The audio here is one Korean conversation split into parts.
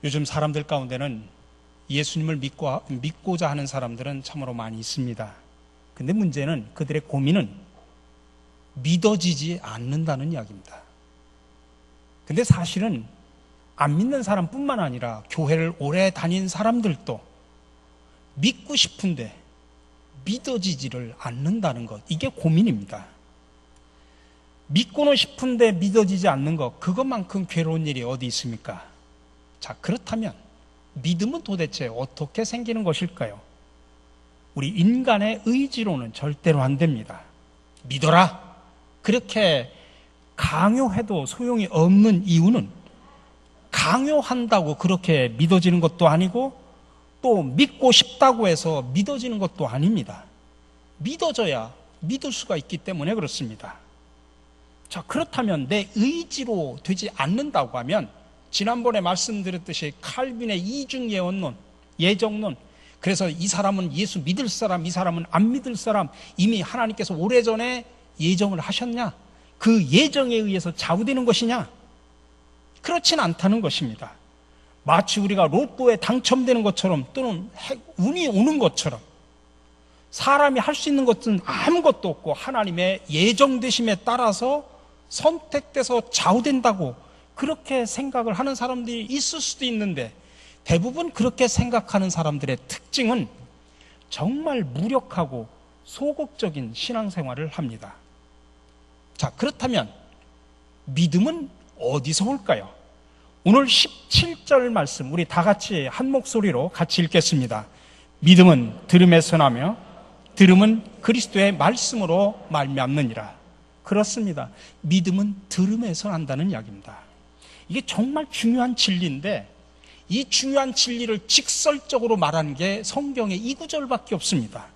요즘 사람들 가운데는 예수님을 믿고자 하는 사람들은 참으로 많이 있습니다. 근데 문제는 그들의 고민은 믿어지지 않는다는 이야기입니다. 근데 사실은 안 믿는 사람뿐만 아니라 교회를 오래 다닌 사람들도 믿고 싶은데 믿어지지를 않는다는 것, 이게 고민입니다. 믿고는 싶은데 믿어지지 않는 것, 그것만큼 괴로운 일이 어디 있습니까? 자, 그렇다면 믿음은 도대체 어떻게 생기는 것일까요? 우리 인간의 의지로는 절대로 안 됩니다. 믿어라! 그렇게 강요해도 소용이 없는 이유는 강요한다고 그렇게 믿어지는 것도 아니고 또 믿고 싶다고 해서 믿어지는 것도 아닙니다. 믿어져야 믿을 수가 있기 때문에 그렇습니다. 자, 그렇다면 내 의지로 되지 않는다고 하면 지난번에 말씀드렸듯이 칼빈의 이중 예언론, 예정론, 그래서 이 사람은 예수 믿을 사람, 이 사람은 안 믿을 사람, 이미 하나님께서 오래전에 예정을 하셨냐? 그 예정에 의해서 좌우되는 것이냐? 그렇진 않다는 것입니다. 마치 우리가 로또에 당첨되는 것처럼 또는 운이 오는 것처럼 사람이 할 수 있는 것은 아무것도 없고 하나님의 예정되심에 따라서 선택돼서 좌우된다고 그렇게 생각을 하는 사람들이 있을 수도 있는데, 대부분 그렇게 생각하는 사람들의 특징은 정말 무력하고 소극적인 신앙생활을 합니다. 자, 그렇다면 믿음은 어디서 올까요? 오늘 17절 말씀 우리 다 같이 한 목소리로 같이 읽겠습니다. 믿음은 들음에서 나며 들음은 그리스도의 말씀으로 말미암느니라. 그렇습니다. 믿음은 들음에서 난다는 이야기입니다. 이게 정말 중요한 진리인데 이 중요한 진리를 직설적으로 말하는 게 성경에 이 구절밖에 없습니다.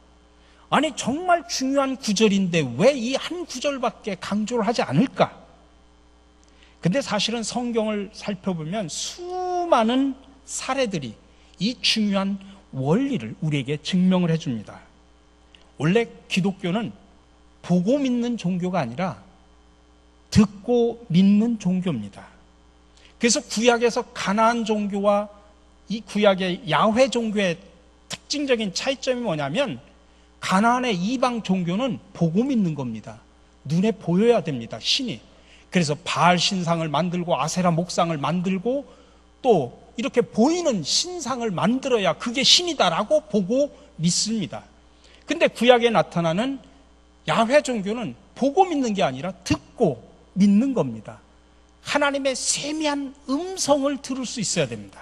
아니, 정말 중요한 구절인데 왜 이 한 구절밖에 강조를 하지 않을까? 근데 사실은 성경을 살펴보면 수많은 사례들이 이 중요한 원리를 우리에게 증명을 해줍니다. 원래 기독교는 보고 믿는 종교가 아니라 듣고 믿는 종교입니다. 그래서 구약에서 가나안 종교와 이 구약의 야훼 종교의 특징적인 차이점이 뭐냐면, 가나안의 이방 종교는 보고 믿는 겁니다. 눈에 보여야 됩니다, 신이. 그래서 바알 신상을 만들고 아세라 목상을 만들고 또 이렇게 보이는 신상을 만들어야 그게 신이다라고 보고 믿습니다. 근데 구약에 나타나는 야훼 종교는 보고 믿는 게 아니라 듣고 믿는 겁니다. 하나님의 세미한 음성을 들을 수 있어야 됩니다.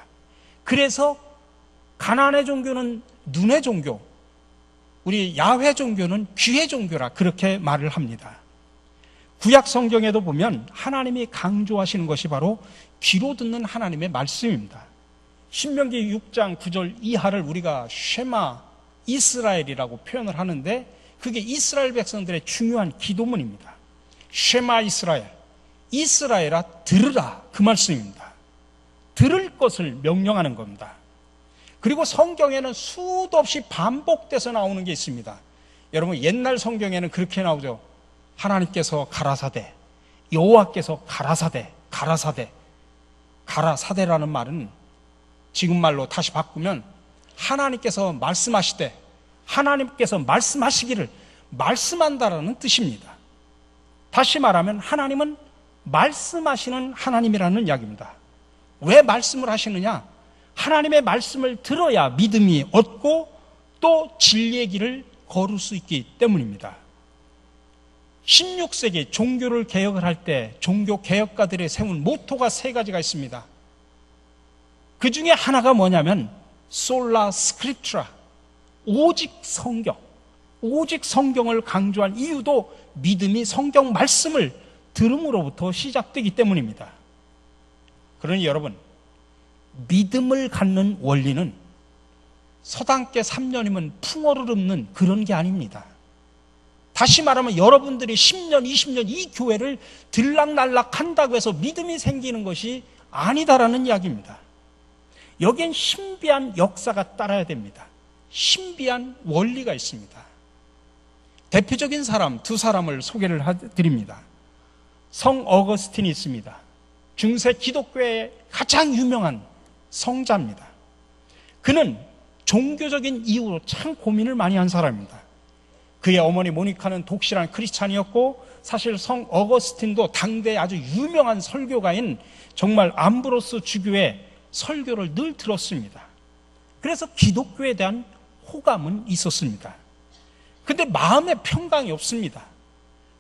그래서 가나안의 종교는 눈의 종교, 우리 야훼 종교는 귀의 종교라 그렇게 말을 합니다. 구약 성경에도 보면 하나님이 강조하시는 것이 바로 귀로 듣는 하나님의 말씀입니다. 신명기 6장 9절 이하를 우리가 쉐마 이스라엘이라고 표현을 하는데, 그게 이스라엘 백성들의 중요한 기도문입니다. 쉐마 이스라엘, 이스라엘아 들으라, 그 말씀입니다. 들을 것을 명령하는 겁니다. 그리고 성경에는 수도 없이 반복돼서 나오는 게 있습니다. 여러분, 옛날 성경에는 그렇게 나오죠. 하나님께서 가라사대, 여호와께서 가라사대, 가라사대. 가라사대라는 말은 지금 말로 다시 바꾸면 하나님께서 말씀하시되, 하나님께서 말씀하시기를 말씀한다라는 뜻입니다. 다시 말하면 하나님은 말씀하시는 하나님이라는 이야기입니다. 왜 말씀을 하시느냐? 하나님의 말씀을 들어야 믿음이 얻고 또 진리의 길을 걸을 수 있기 때문입니다. 16세기 종교를 개혁을 할 때 종교 개혁가들이 세운 모토가 3가지가 있습니다. 그 중에 하나가 뭐냐면 솔라 스크립트라, 오직 성경, 오직 성경을 강조한 이유도 믿음이 성경 말씀을 들음으로부터 시작되기 때문입니다. 그러니 여러분, 믿음을 갖는 원리는 서당계 3년이면 풍어를 읊는 그런 게 아닙니다. 다시 말하면 여러분들이 10년, 20년 이 교회를 들락날락 한다고 해서 믿음이 생기는 것이 아니다라는 이야기입니다. 여기엔 신비한 역사가 따라야 됩니다. 신비한 원리가 있습니다. 대표적인 사람 2사람을 소개를 드립니다. 성 어거스틴이 있습니다. 중세 기독교의 가장 유명한 성자입니다. 그는 종교적인 이유로 참 고민을 많이 한 사람입니다. 그의 어머니 모니카는 독실한 크리스찬이었고 사실 성 어거스틴도 당대 아주 유명한 설교가인 정말 암브로스 주교의 설교를 늘 들었습니다. 그래서 기독교에 대한 호감은 있었습니다. 근데 마음에 평강이 없습니다.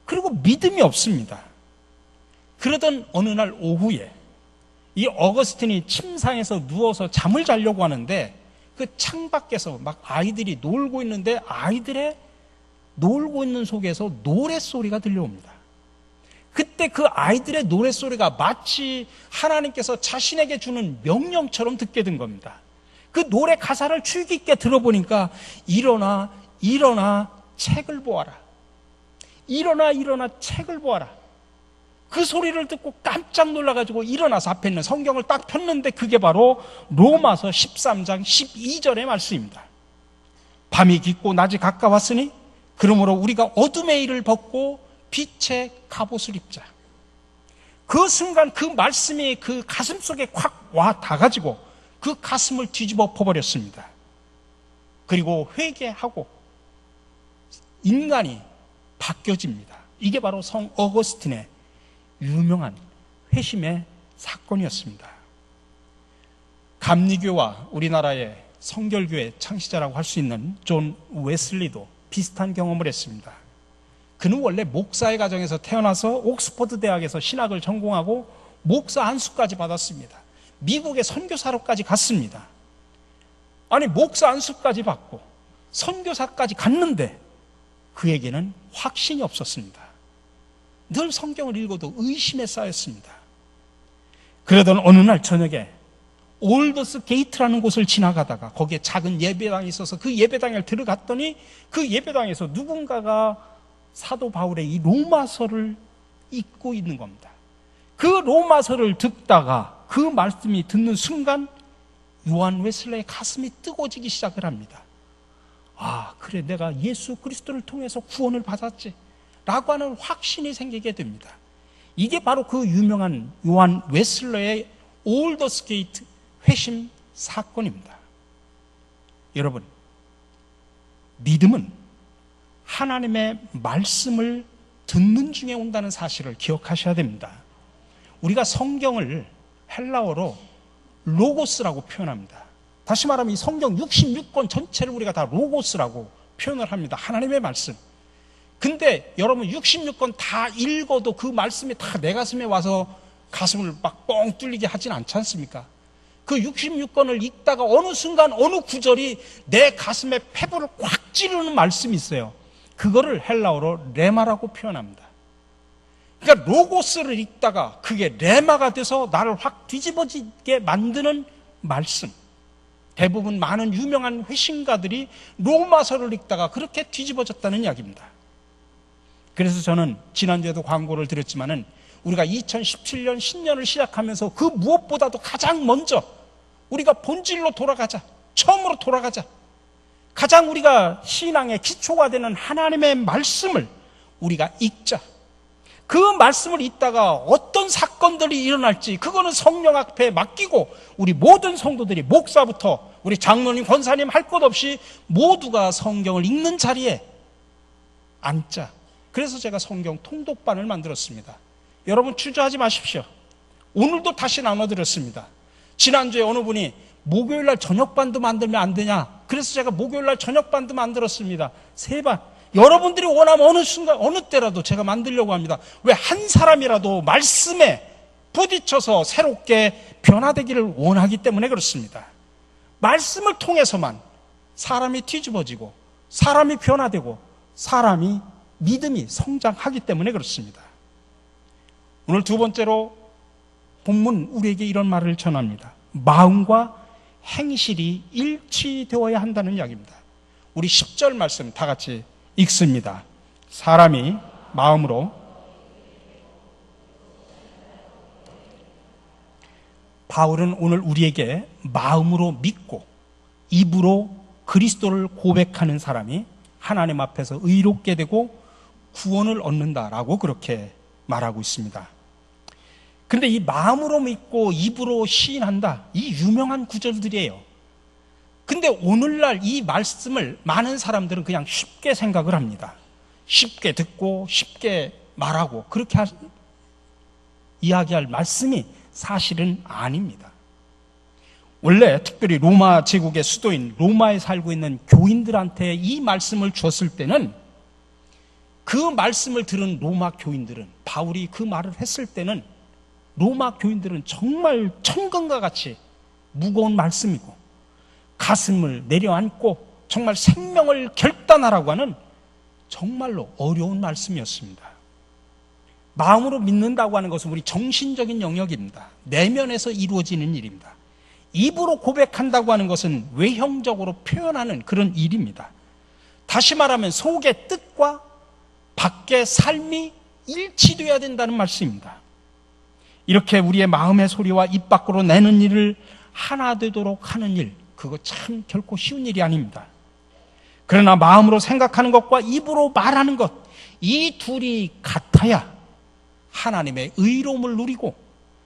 그리고 믿음이 없습니다. 그러던 어느 날 오후에 이 어거스틴이 침상에서 누워서 잠을 자려고 하는데 그 창밖에서 막 아이들이 놀고 있는데 아이들의 놀고 있는 속에서 노랫소리가 들려옵니다. 그때 그 아이들의 노랫소리가 마치 하나님께서 자신에게 주는 명령처럼 듣게 된 겁니다. 그 노래 가사를 주의 깊게 들어보니까 일어나 일어나 책을 보아라. 일어나 일어나 책을 보아라. 그 소리를 듣고 깜짝 놀라가지고 일어나서 앞에 있는 성경을 딱 폈는데 그게 바로 로마서 13장 12절의 말씀입니다. 밤이 깊고 낮이 가까웠으니 그러므로 우리가 어둠의 일을 벗고 빛의 갑옷을 입자. 그 순간 그 말씀이 그 가슴 속에 확 와 닿아가지고 그 가슴을 뒤집어 엎어버렸습니다. 그리고 회개하고 인간이 바뀌어집니다. 이게 바로 성 어거스틴의 유명한 회심의 사건이었습니다. 감리교와 우리나라의 성결교의 창시자라고 할 수 있는 존 웨슬리도 비슷한 경험을 했습니다. 그는 원래 목사의 가정에서 태어나서 옥스퍼드 대학에서 신학을 전공하고 목사 안수까지 받았습니다. 미국의 선교사로까지 갔습니다. 아니 목사 안수까지 받고 선교사까지 갔는데 그에게는 확신이 없었습니다. 늘 성경을 읽어도 의심에 쌓였습니다. 그러던 어느 날 저녁에 올더스 게이트라는 곳을 지나가다가 거기에 작은 예배당이 있어서 그 예배당에 들어갔더니 그 예배당에서 누군가가 사도 바울의 이 로마서를 읽고 있는 겁니다. 그 로마서를 듣다가 그 말씀이 듣는 순간 요한 웨슬레의 가슴이 뜨거워지기 시작을 합니다. 아, 그래 내가 예수 그리스도를 통해서 구원을 받았지 라고 하는 확신이 생기게 됩니다. 이게 바로 그 유명한 요한 웨슬레의 올더스 게이트 회심 사건입니다. 여러분, 믿음은 하나님의 말씀을 듣는 중에 온다는 사실을 기억하셔야 됩니다. 우리가 성경을 헬라어로 로고스라고 표현합니다. 다시 말하면 이 성경 66권 전체를 우리가 다 로고스라고 표현을 합니다. 하나님의 말씀. 근데 여러분 66권 다 읽어도 그 말씀이 다 내 가슴에 와서 가슴을 막 뻥 뚫리게 하진 않지 않습니까? 그 66권을 읽다가 어느 순간 어느 구절이 내 가슴에 폐부를 꽉 찌르는 말씀이 있어요. 그거를 헬라어로 레마라고 표현합니다. 그러니까 로고스를 읽다가 그게 레마가 돼서 나를 확 뒤집어지게 만드는 말씀. 대부분 많은 유명한 회심가들이 로마서를 읽다가 그렇게 뒤집어졌다는 이야기입니다. 그래서 저는 지난주에도 광고를 드렸지만은 우리가 2017년 신년을 시작하면서 그 무엇보다도 가장 먼저 우리가 본질로 돌아가자. 처음으로 돌아가자. 가장 우리가 신앙의 기초가 되는 하나님의 말씀을 우리가 읽자. 그 말씀을 읽다가 어떤 사건들이 일어날지 그거는 성령 앞에 맡기고 우리 모든 성도들이 목사부터 우리 장로님, 권사님 할 것 없이 모두가 성경을 읽는 자리에 앉자. 그래서 제가 성경 통독반을 만들었습니다. 여러분 주저하지 마십시오. 오늘도 다시 나눠드렸습니다. 지난주에 어느 분이 목요일날 저녁반도 만들면 안 되냐? 그래서 제가 목요일날 저녁반도 만들었습니다. 3반. 여러분들이 원하면 어느 순간 어느 때라도 제가 만들려고 합니다. 왜 한 사람이라도 말씀에 부딪혀서 새롭게 변화되기를 원하기 때문에 그렇습니다. 말씀을 통해서만 사람이 뒤집어지고 사람이 변화되고 사람이 믿음이 성장하기 때문에 그렇습니다. 오늘 두 번째로 본문 우리에게 이런 말을 전합니다. 마음과 행실이 일치되어야 한다는 이야기입니다. 우리 10절 말씀 다 같이 읽습니다. 사람이 마음으로 바울은 오늘 우리에게 마음으로 믿고 입으로 그리스도를 고백하는 사람이 하나님 앞에서 의롭게 되고 구원을 얻는다라고 그렇게 말하고 있습니다. 근데 이 마음으로 믿고 입으로 시인한다, 이 유명한 구절들이에요. 근데 오늘날 이 말씀을 많은 사람들은 그냥 쉽게 생각을 합니다. 쉽게 듣고 쉽게 말하고 그렇게 이야기할 말씀이 사실은 아닙니다. 원래 특별히 로마 제국의 수도인 로마에 살고 있는 교인들한테 이 말씀을 줬을 때는, 그 말씀을 들은 로마 교인들은, 바울이 그 말을 했을 때는 로마 교인들은 정말 천근과 같이 무거운 말씀이고 가슴을 내려앉고 정말 생명을 결단하라고 하는 정말로 어려운 말씀이었습니다. 마음으로 믿는다고 하는 것은 우리 정신적인 영역입니다. 내면에서 이루어지는 일입니다. 입으로 고백한다고 하는 것은 외형적으로 표현하는 그런 일입니다. 다시 말하면 속의 뜻과 밖의 삶이 일치되어야 된다는 말씀입니다. 이렇게 우리의 마음의 소리와 입 밖으로 내는 일을 하나 되도록 하는 일, 그거 참 결코 쉬운 일이 아닙니다. 그러나 마음으로 생각하는 것과 입으로 말하는 것, 이 둘이 같아야 하나님의 의로움을 누리고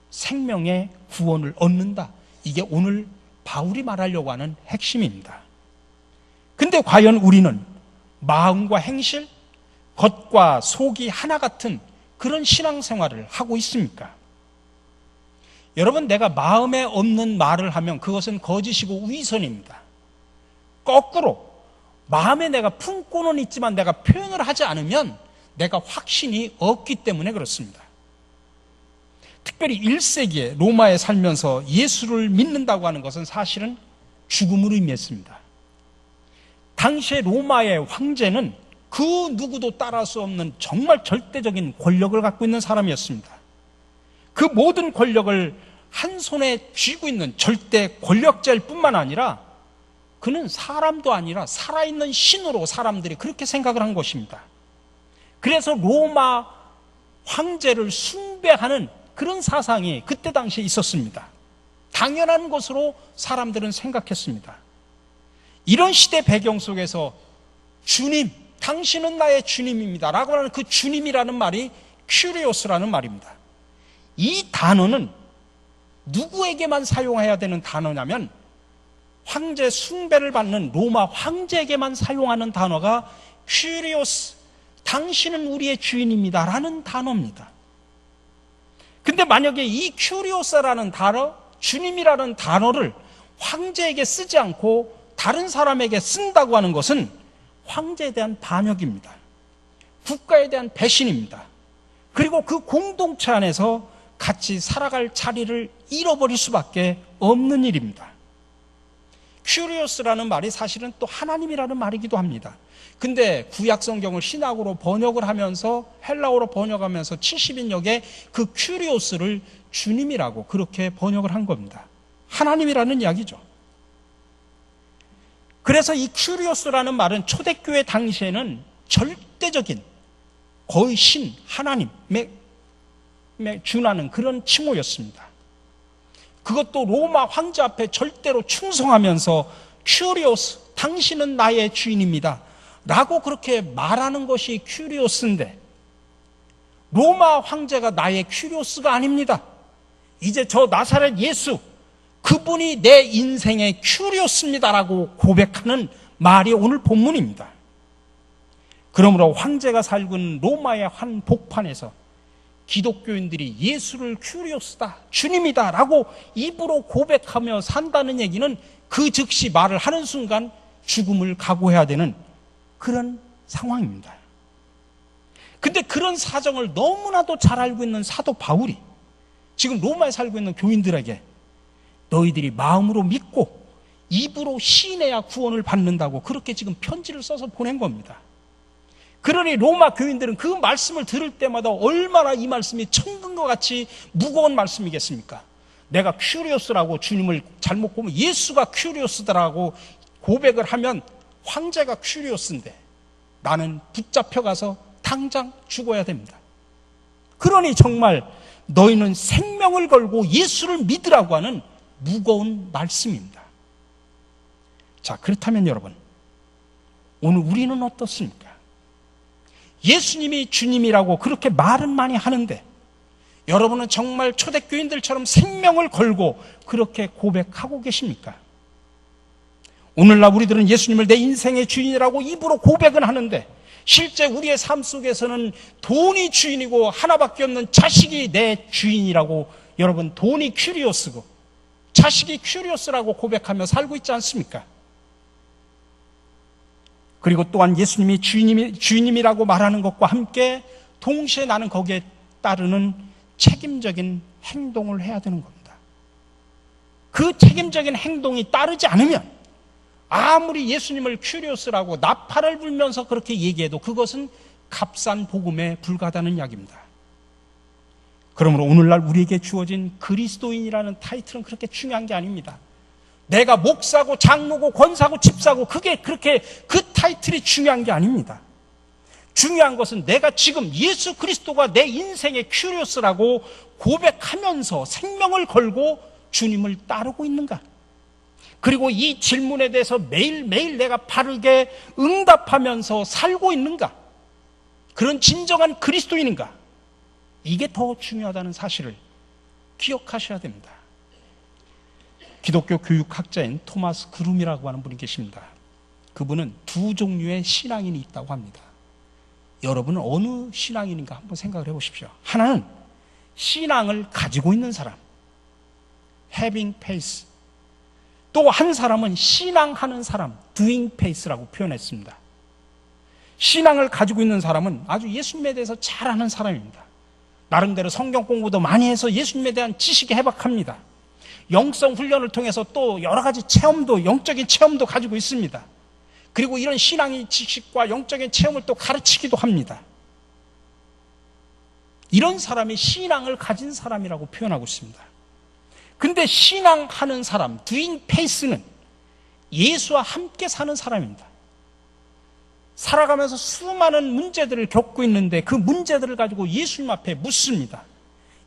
생명의 구원을 얻는다. 이게 오늘 바울이 말하려고 하는 핵심입니다. 근데 과연 우리는 마음과 행실, 겉과 속이 하나 같은 그런 신앙생활을 하고 있습니까? 여러분, 내가 마음에 없는 말을 하면 그것은 거짓이고 위선입니다. 거꾸로 마음에 내가 품고는 있지만 내가 표현을 하지 않으면 내가 확신이 없기 때문에 그렇습니다. 특별히 1세기에 로마에 살면서 예수를 믿는다고 하는 것은 사실은 죽음을 의미했습니다. 당시에 로마의 황제는 그 누구도 따를 수 없는 정말 절대적인 권력을 갖고 있는 사람이었습니다. 그 모든 권력을 한 손에 쥐고 있는 절대 권력자일 뿐만 아니라 그는 사람도 아니라 살아있는 신으로 사람들이 그렇게 생각을 한 것입니다. 그래서 로마 황제를 숭배하는 그런 사상이 그때 당시에 있었습니다. 당연한 것으로 사람들은 생각했습니다. 이런 시대 배경 속에서 주님, 당신은 나의 주님입니다 라고 하는 그 주님이라는 말이 큐리오스라는 말입니다. 이 단어는 누구에게만 사용해야 되는 단어냐면 황제 숭배를 받는 로마 황제에게만 사용하는 단어가 큐리오스, 당신은 우리의 주인입니다 라는 단어입니다. 근데 만약에 이 큐리오스라는 단어, 주님이라는 단어를 황제에게 쓰지 않고 다른 사람에게 쓴다고 하는 것은 황제에 대한 반역입니다. 국가에 대한 배신입니다. 그리고 그 공동체 안에서 같이 살아갈 자리를 잃어버릴 수밖에 없는 일입니다. 큐리오스라는 말이 사실은 또 하나님이라는 말이기도 합니다. 근데 구약 성경을 신약으로 번역을 하면서 헬라어로 번역하면서 70인역에 그 큐리오스를 주님이라고 그렇게 번역을 한 겁니다. 하나님이라는 이야기죠. 그래서 이 큐리오스라는 말은 초대교회 당시에는 절대적인 거의 신, 하나님에 준하는 그런 칭호였습니다. 그것도 로마 황제 앞에 절대로 충성하면서 큐리오스, 당신은 나의 주인입니다 라고 그렇게 말하는 것이 큐리오스인데, 로마 황제가 나의 큐리오스가 아닙니다. 이제 저 나사렛 예수, 그분이 내 인생의 큐리오스입니다라고 고백하는 말이 오늘 본문입니다. 그러므로 황제가 살고 있는 로마의 한 복판에서 기독교인들이 예수를 큐리오스다, 주님이다 라고 입으로 고백하며 산다는 얘기는 그 즉시 말을 하는 순간 죽음을 각오해야 되는 그런 상황입니다. 근데 그런 사정을 너무나도 잘 알고 있는 사도 바울이 지금 로마에 살고 있는 교인들에게 너희들이 마음으로 믿고 입으로 시인해야 구원을 받는다고 그렇게 지금 편지를 써서 보낸 겁니다. 그러니 로마 교인들은 그 말씀을 들을 때마다 얼마나 이 말씀이 천근과 같이 무거운 말씀이겠습니까? 내가 큐리오스라고 주님을 잘못 보면 예수가 큐리오스다라고 고백을 하면 황제가 큐리오스인데 나는 붙잡혀가서 당장 죽어야 됩니다. 그러니 정말 너희는 생명을 걸고 예수를 믿으라고 하는 무거운 말씀입니다. 자, 그렇다면 여러분, 오늘 우리는 어떻습니까? 예수님이 주님이라고 그렇게 말은 많이 하는데 여러분은 정말 초대교인들처럼 생명을 걸고 그렇게 고백하고 계십니까? 오늘날 우리들은 예수님을 내 인생의 주인이라고 입으로 고백은 하는데 실제 우리의 삶 속에서는 돈이 주인이고 하나밖에 없는 자식이 내 주인이라고, 여러분, 돈이 큐리오스고 자식이 큐리오스라고 고백하며 살고 있지 않습니까? 그리고 또한 예수님이 주인님이라고 말하는 것과 함께 동시에 나는 거기에 따르는 책임적인 행동을 해야 되는 겁니다. 그 책임적인 행동이 따르지 않으면 아무리 예수님을 큐리오스라고 나팔을 불면서 그렇게 얘기해도 그것은 값싼 복음에 불과하다는 이야기입니다. 그러므로 오늘날 우리에게 주어진 그리스도인이라는 타이틀은 그렇게 중요한 게 아닙니다. 내가 목사고 장로고 권사고 집사고 그게 그렇게 그 타이틀이 중요한 게 아닙니다. 중요한 것은 내가 지금 예수 그리스도가 내 인생의 큐리오스라고 고백하면서 생명을 걸고 주님을 따르고 있는가? 그리고 이 질문에 대해서 매일매일 내가 바르게 응답하면서 살고 있는가? 그런 진정한 그리스도인인가? 이게 더 중요하다는 사실을 기억하셔야 됩니다. 기독교 교육학자인 토마스 그룸이라고 하는 분이 계십니다. 그분은 두 종류의 신앙인이 있다고 합니다. 여러분은 어느 신앙인인가 한번 생각을 해보십시오. 하나는 신앙을 가지고 있는 사람, having faith. 또 한 사람은 신앙하는 사람, doing faith라고 표현했습니다. 신앙을 가지고 있는 사람은 아주 예수님에 대해서 잘 아는 사람입니다. 나름대로 성경 공부도 많이 해서 예수님에 대한 지식이 해박합니다. 영성 훈련을 통해서 또 여러 가지 체험도, 영적인 체험도 가지고 있습니다. 그리고 이런 신앙의 지식과 영적인 체험을 또 가르치기도 합니다. 이런 사람이 신앙을 가진 사람이라고 표현하고 있습니다. 근데 신앙하는 사람, doing faith는 예수와 함께 사는 사람입니다. 살아가면서 수많은 문제들을 겪고 있는데 그 문제들을 가지고 예수님 앞에 묻습니다.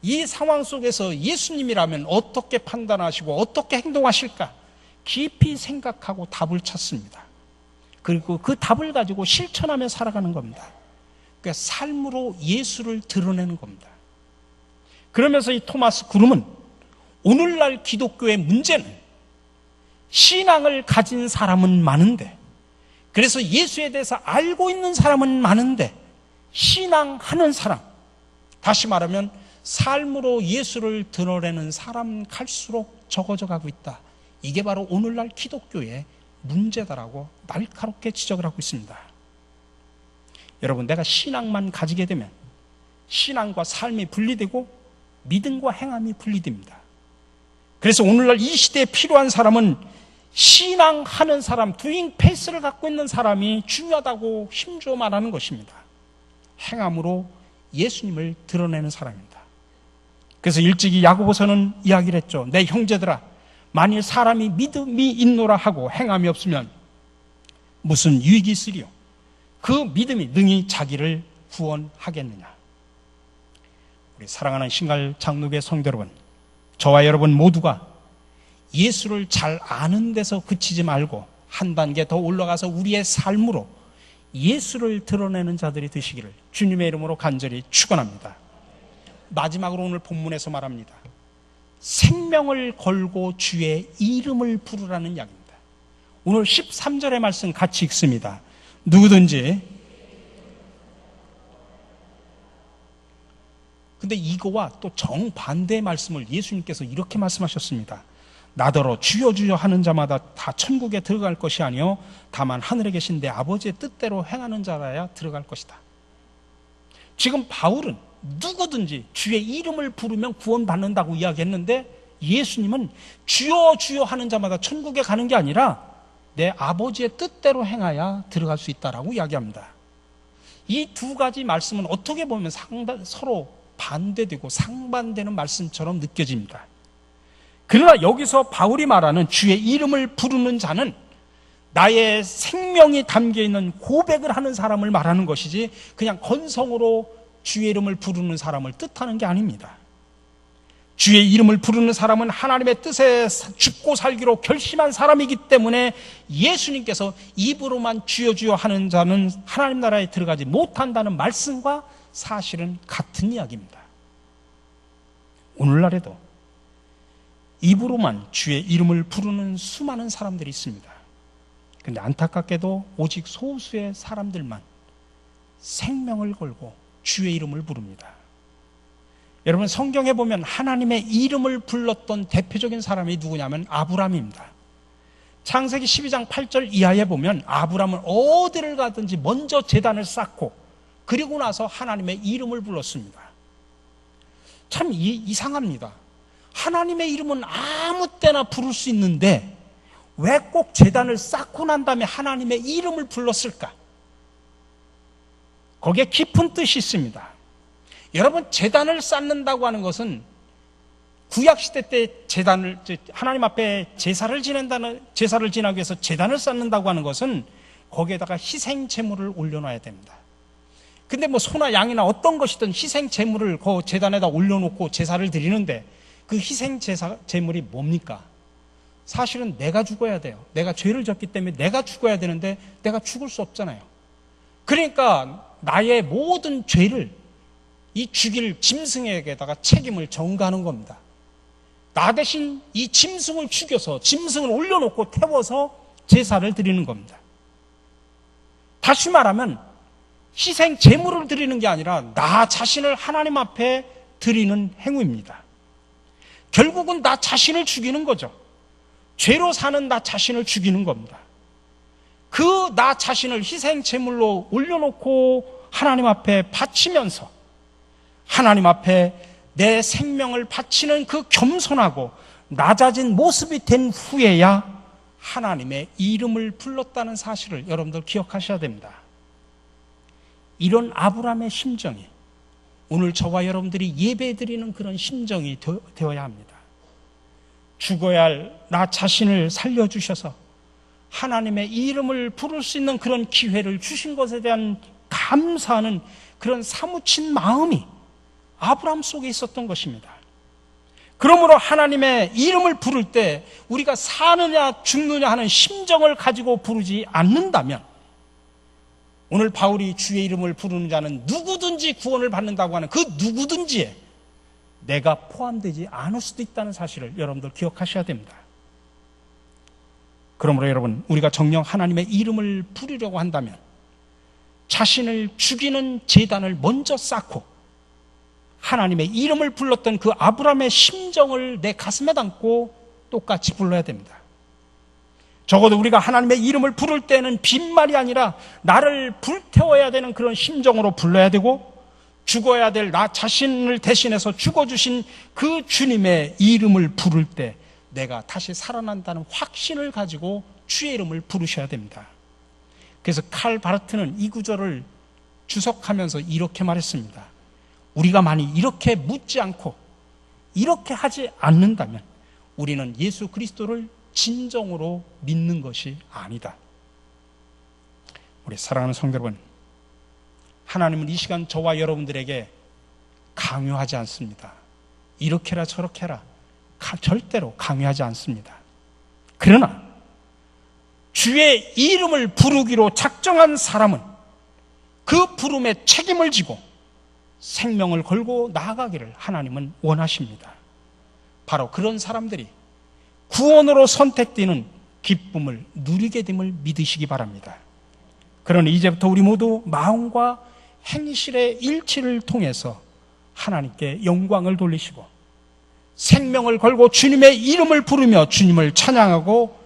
이 상황 속에서 예수님이라면 어떻게 판단하시고 어떻게 행동하실까? 깊이 생각하고 답을 찾습니다. 그리고 그 답을 가지고 실천하며 살아가는 겁니다. 그러니까 삶으로 예수를 드러내는 겁니다. 그러면서 이 토마스 그룸은 오늘날 기독교의 문제는 신앙을 가진 사람은 많은데, 그래서 예수에 대해서 알고 있는 사람은 많은데 신앙하는 사람, 다시 말하면 삶으로 예수를 드러내는 사람 갈수록 적어져 가고 있다. 이게 바로 오늘날 기독교의 문제다라고 날카롭게 지적을 하고 있습니다. 여러분, 내가 신앙만 가지게 되면 신앙과 삶이 분리되고 믿음과 행함이 분리됩니다. 그래서 오늘날 이 시대에 필요한 사람은 신앙하는 사람, doing faith를 갖고 있는 사람이 중요하다고 힘주어 말하는 것입니다. 행함으로 예수님을 드러내는 사람입니다. 그래서 일찍이 야고보서는 이야기를 했죠. 내 형제들아, 만일 사람이 믿음이 있노라 하고 행함이 없으면 무슨 유익이 있으리요? 그 믿음이 능히 자기를 구원하겠느냐? 우리 사랑하는 신갈 장로교회 성도 여러분, 저와 여러분 모두가 예수를 잘 아는 데서 그치지 말고 한 단계 더 올라가서 우리의 삶으로 예수를 드러내는 자들이 되시기를 주님의 이름으로 간절히 축원합니다. 마지막으로 오늘 본문에서 말합니다. 생명을 걸고 주의 이름을 부르라는 이야기입니다. 오늘 13절의 말씀 같이 읽습니다. 누구든지, 근데 이거와 또 정반대의 말씀을 예수님께서 이렇게 말씀하셨습니다. 나더러 주여 주여 하는 자마다 다 천국에 들어갈 것이 아니요 다만 하늘에 계신 내 아버지의 뜻대로 행하는 자라야 들어갈 것이다. 지금 바울은 누구든지 주의 이름을 부르면 구원받는다고 이야기했는데, 예수님은 주여 주여 하는 자마다 천국에 가는 게 아니라 내 아버지의 뜻대로 행하야 들어갈 수 있다라고 이야기합니다. 이 두 가지 말씀은 어떻게 보면 서로 반대되고 상반되는 말씀처럼 느껴집니다. 그러나 여기서 바울이 말하는 주의 이름을 부르는 자는 나의 생명이 담겨있는 고백을 하는 사람을 말하는 것이지 그냥 건성으로 주의 이름을 부르는 사람을 뜻하는 게 아닙니다. 주의 이름을 부르는 사람은 하나님의 뜻에 죽고 살기로 결심한 사람이기 때문에 예수님께서 입으로만 주여 주여 하는 자는 하나님 나라에 들어가지 못한다는 말씀과 사실은 같은 이야기입니다. 오늘날에도 입으로만 주의 이름을 부르는 수많은 사람들이 있습니다. 그런데 안타깝게도 오직 소수의 사람들만 생명을 걸고 주의 이름을 부릅니다. 여러분, 성경에 보면 하나님의 이름을 불렀던 대표적인 사람이 누구냐면 아브람입니다. 창세기 12장 8절 이하에 보면 아브람은 어디를 가든지 먼저 제단을 쌓고 그리고 나서 하나님의 이름을 불렀습니다. 참 이상합니다. 하나님의 이름은 아무 때나 부를 수 있는데 왜 꼭 제단을 쌓고 난 다음에 하나님의 이름을 불렀을까? 거기에 깊은 뜻이 있습니다. 여러분, 제단을 쌓는다고 하는 것은 구약시대 때 하나님 앞에 제사를 지나기 위해서 제단을 쌓는다고 하는 것은 거기에다가 희생 제물을 올려놔야 됩니다. 근데 뭐 소나 양이나 어떤 것이든 희생 제물을 그 제단에다 올려놓고 제사를 드리는데 그 희생 제물이 뭡니까? 사실은 내가 죽어야 돼요. 내가 죄를 졌기 때문에 내가 죽어야 되는데 내가 죽을 수 없잖아요. 그러니까 나의 모든 죄를 이 죽일 짐승에게다가 책임을 전가하는 겁니다. 나 대신 이 짐승을 죽여서 짐승을 올려놓고 태워서 제사를 드리는 겁니다. 다시 말하면 희생 제물을 드리는 게 아니라 나 자신을 하나님 앞에 드리는 행위입니다. 결국은 나 자신을 죽이는 거죠. 죄로 사는 나 자신을 죽이는 겁니다. 그 나 자신을 희생 제물로 올려놓고 하나님 앞에 바치면서 하나님 앞에 내 생명을 바치는 그 겸손하고 낮아진 모습이 된 후에야 하나님의 이름을 불렀다는 사실을 여러분들 기억하셔야 됩니다. 이런 아브라함의 심정이 오늘 저와 여러분들이 예배드리는 그런 심정이 되어야 합니다. 죽어야 할 나 자신을 살려주셔서 하나님의 이름을 부를 수 있는 그런 기회를 주신 것에 대한 감사하는 그런 사무친 마음이 아브라함 속에 있었던 것입니다. 그러므로 하나님의 이름을 부를 때 우리가 사느냐 죽느냐 하는 심정을 가지고 부르지 않는다면 오늘 바울이 주의 이름을 부르는 자는 누구든지 구원을 받는다고 하는 그 누구든지에 내가 포함되지 않을 수도 있다는 사실을 여러분들 기억하셔야 됩니다. 그러므로 여러분, 우리가 정녕 하나님의 이름을 부르려고 한다면 자신을 죽이는 제단을 먼저 쌓고 하나님의 이름을 불렀던 그 아브라함의 심정을 내 가슴에 담고 똑같이 불러야 됩니다. 적어도 우리가 하나님의 이름을 부를 때는 빈말이 아니라 나를 불태워야 되는 그런 심정으로 불러야 되고 죽어야 될 나 자신을 대신해서 죽어주신 그 주님의 이름을 부를 때 내가 다시 살아난다는 확신을 가지고 주의 이름을 부르셔야 됩니다. 그래서 칼 바르트는 이 구절을 주석하면서 이렇게 말했습니다. 우리가 만약 이렇게 묻지 않고 이렇게 하지 않는다면 우리는 예수 그리스도를 진정으로 믿는 것이 아니다. 우리 사랑하는 성도 여러분, 하나님은 이 시간 저와 여러분들에게 강요하지 않습니다. 이렇게 해라 저렇게 해라 절대로 강요하지 않습니다. 그러나 주의 이름을 부르기로 작정한 사람은 그 부름에 책임을 지고 생명을 걸고 나아가기를 하나님은 원하십니다. 바로 그런 사람들이 구원으로 선택되는 기쁨을 누리게 됨을 믿으시기 바랍니다. 그러니 이제부터 우리 모두 마음과 행실의 일치를 통해서 하나님께 영광을 돌리시고 생명을 걸고 주님의 이름을 부르며 주님을 찬양하고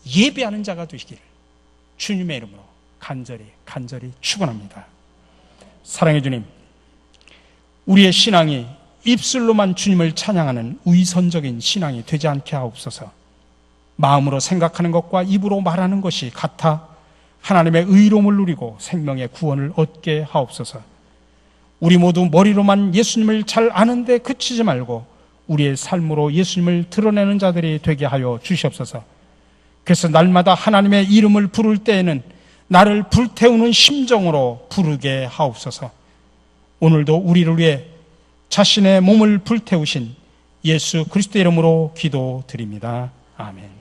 예배하는 자가 되시기를 주님의 이름으로 간절히 축원합니다. 사랑의 주님, 우리의 신앙이 입술로만 주님을 찬양하는 위선적인 신앙이 되지 않게 하옵소서. 마음으로 생각하는 것과 입으로 말하는 것이 같아 하나님의 의로움을 누리고 생명의 구원을 얻게 하옵소서. 우리 모두 머리로만 예수님을 잘 아는데 그치지 말고 우리의 삶으로 예수님을 드러내는 자들이 되게 하여 주시옵소서. 그래서 날마다 하나님의 이름을 부를 때에는 나를 불태우는 심정으로 부르게 하옵소서. 오늘도 우리를 위해 자신의 몸을 불태우신 예수 그리스도의 이름으로 기도드립니다. 아멘.